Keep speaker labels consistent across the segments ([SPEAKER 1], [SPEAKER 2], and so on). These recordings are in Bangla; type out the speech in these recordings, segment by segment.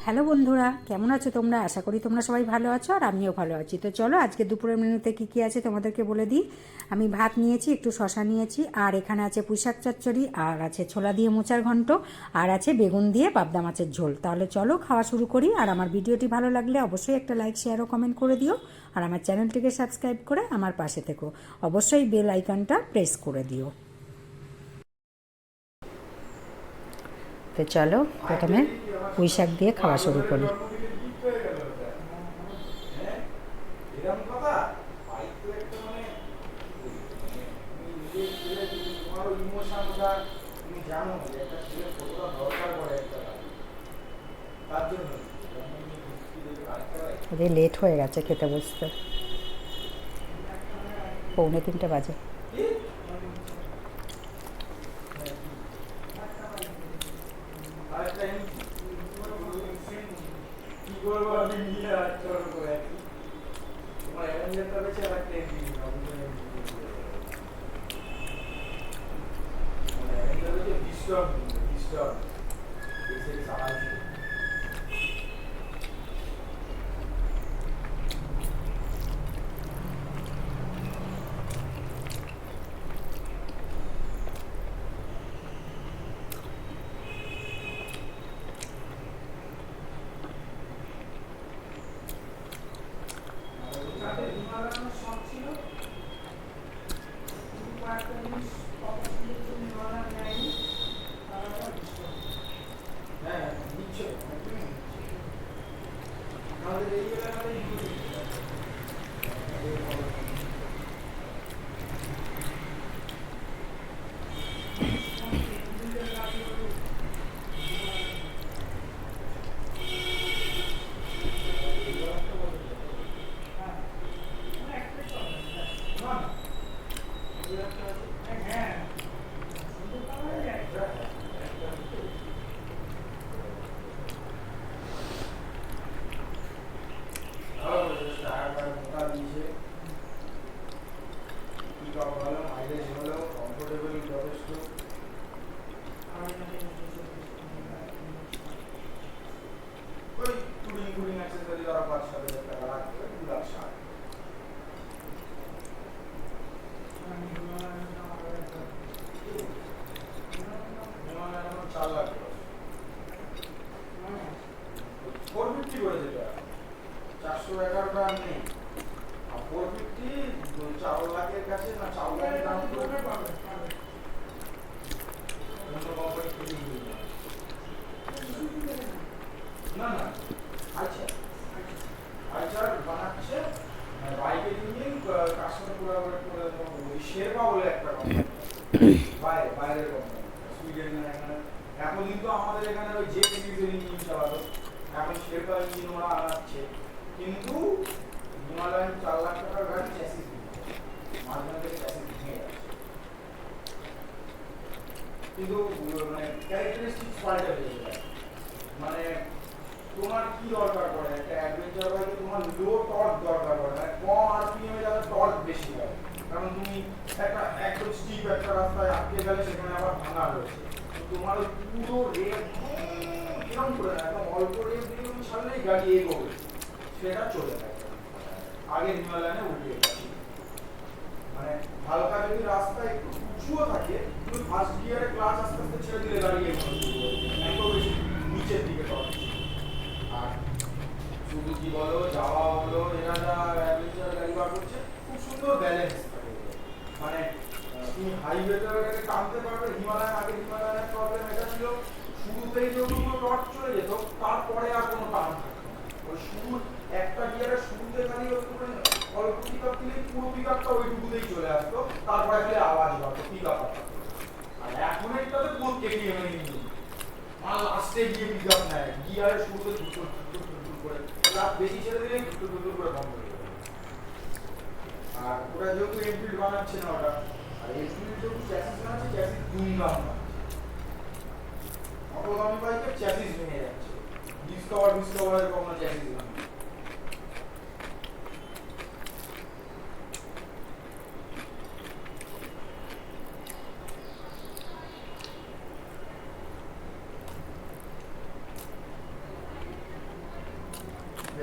[SPEAKER 1] হ্যালো বন্ধুরা, কেমন আছো তোমরা? আশা করি তোমরা সবাই ভালো আছো আর আমিও ভালো আছি। তো চলো আজকে দুপুরের মেনুতে কী কী আছে তোমাদেরকে বলে দিই। আমি ভাত নিয়েছি, একটু শশা নিয়েছি, আর এখানে আছে পুঁইশাক চচ্চড়ি, আর আছে ছোলা দিয়ে মোচার ঘন্ট, আর আছে বেগুন দিয়ে পাবদা মাছের ঝোল। তাহলে চলো খাওয়া শুরু করি। আর আমার ভিডিওটি ভালো লাগলে অবশ্যই একটা লাইক, শেয়ার ও কমেন্ট করে দিও। আর আমার চ্যানেলটিকে সাবস্ক্রাইব করে আমার পাশে থেকো। অবশ্যই বেল আইকনটা প্রেস করে দিও। তো চলো প্রথমে পুঁইশাক দিয়ে খাওয়া শুরু করি। ওদের লেট হয়ে গেছে খেতে বসতে, 2:45 বাজে।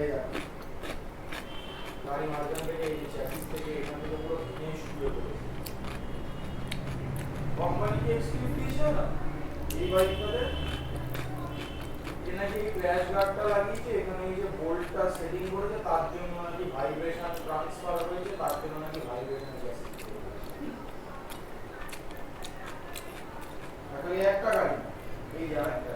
[SPEAKER 2] এই দেখো, গাড়ি মাঝখান থেকে এই চ্যাসিস থেকে এখান থেকে পুরো ভেঙে শুয়ে পড়েছে। কোম্পানি কি এক্সকিউজ দিয়েছে না এই বাইকটাতে, নাকি ক্র্যাশ গার্ডটা লাগিয়েছে, এখানে এই যে বোল্টটা সেটিং করেছে তার জন্য নাকি ভাইব্রেশন ট্রান্সফার হয়েছে, তার জন্য নাকি ভাইব্রেশন চ্যাসিস। আসলে একটা গাড়ি এই যে একটা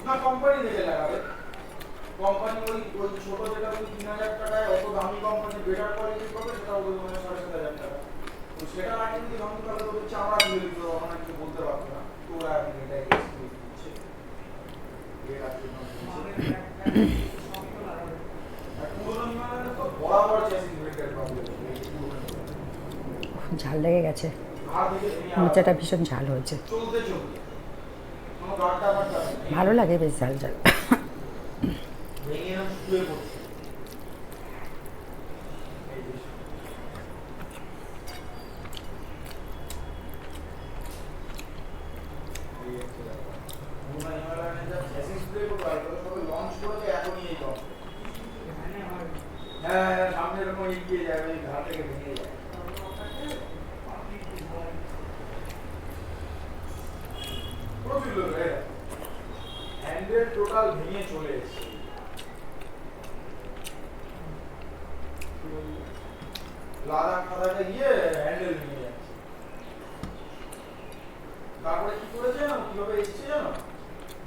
[SPEAKER 2] না কোম্পানি থেকে লাগাবে, কোম্পানি ওই ওই ছোট যেটা ওই 3000 টাকায় অত দামি কোম্পানি বেটার কোয়ালিটি করবে সেটা ওই মানে 7,500 টাকা, তো সেটা না কিন্তু দাম তাহলে তো চামড়া দিয়ে দিত, আমরা কিছু বলতে পারবো না, তো ওরা এখন এটা এক্সকিউজ দিচ্ছে এর আছে পুরোনো নিমানে তো বরাবর চ্যাসিস ব্রেকের প্রবলেম।
[SPEAKER 1] ঝাল লেগে গেছে, মোচাটা ভীষণ ঝাল হয়েছে,
[SPEAKER 2] চলতে চলতে কোনো গাড়টা বাড়টা
[SPEAKER 1] ভালো লাগে বেশ ঝাল ঝাল।
[SPEAKER 2] ভেঙে না শুয়ে পড়ছে। হ্যাঁ সামনে এরকম এগিয়ে যাবে, ঘাট থেকে ভেঙে যায়। প্রচুর লোক হ্যান্ডেল টোটাল ভেঙে চলে এসেছে, লাদাখ ফাদাখে গিয়ে হ্যান্ডেল ভেঙে যাচ্ছে। তারপরে কি করেছে না, কিভাবে এসছে জানো,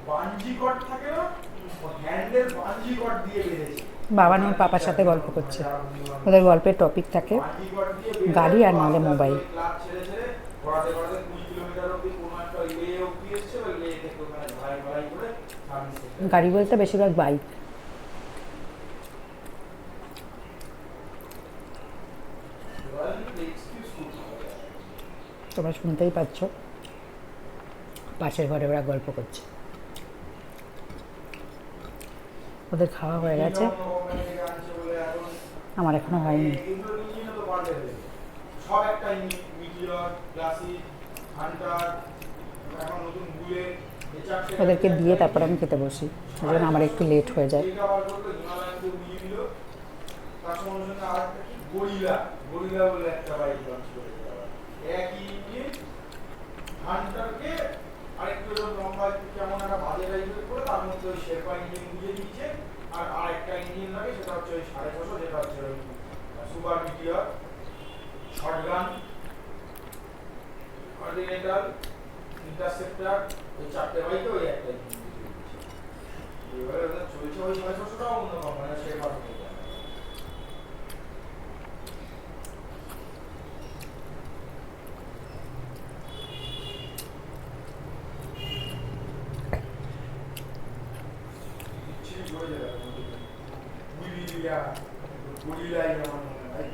[SPEAKER 2] বাঞ্জি কট থাকে না, হ্যান্ডেল বাঞ্জি কট দিয়ে বেঁধেছে।
[SPEAKER 1] বাবা ওর পাপার সাথে গল্প করছে, ওদের গল্পের টপিক থাকে গাড়ি আর নাহলে মোবাইল।
[SPEAKER 2] ক্লাব ছেড়ে ছেড়ে ঘোরাতে ঘোরাতে 20 কিলোমিটার অব্দি কোনো একটা লে অব্দি এসছে, ওই লে থেকে ওখানে ভাই ভাই করে সামনে
[SPEAKER 1] গাড়ি বলতে বেশিরভাগ বাইক। তোমরা শুনতেই পাচ্ছ পাশের ঘরে ওরা গল্প করছে। ওদের খাওয়া হয়ে গেছে, আমার এখনো হয়নি।
[SPEAKER 2] সব একটা মিটিওর ক্লাসিক হান্টার এখন নতুন বুলেট,
[SPEAKER 1] ওদেরকে দিয়ে তারপর আমি খেতে বসি, সেই জন্য আমার একটু লেট হয়ে যায়।
[SPEAKER 2] তার সঙ্গে সঙ্গে আরেকটা কি গরিলা, গরিলা বলে একটা বাইক লঞ্চ করেছে, একই ইঞ্জিন হান্টারকে আরেকটু লম্বা একটু কেমন একটা বাজে টাইপের করে তার মধ্যে ওই শেরপা ইঞ্জিন বুঝিয়ে দিচ্ছে, আর আরেকটা ইঞ্জিন লাগে সেটা হচ্ছে ওই 650, যেটা হচ্ছে ওই super meteor shotgun continental interceptor, ওই চারটে বাইকে ওই একটা ইঞ্জিন এবারে ওটা চলছে। ওই 650টাও অন্য কোম্পানি শেরপা গরিলাই আমার মনে হয়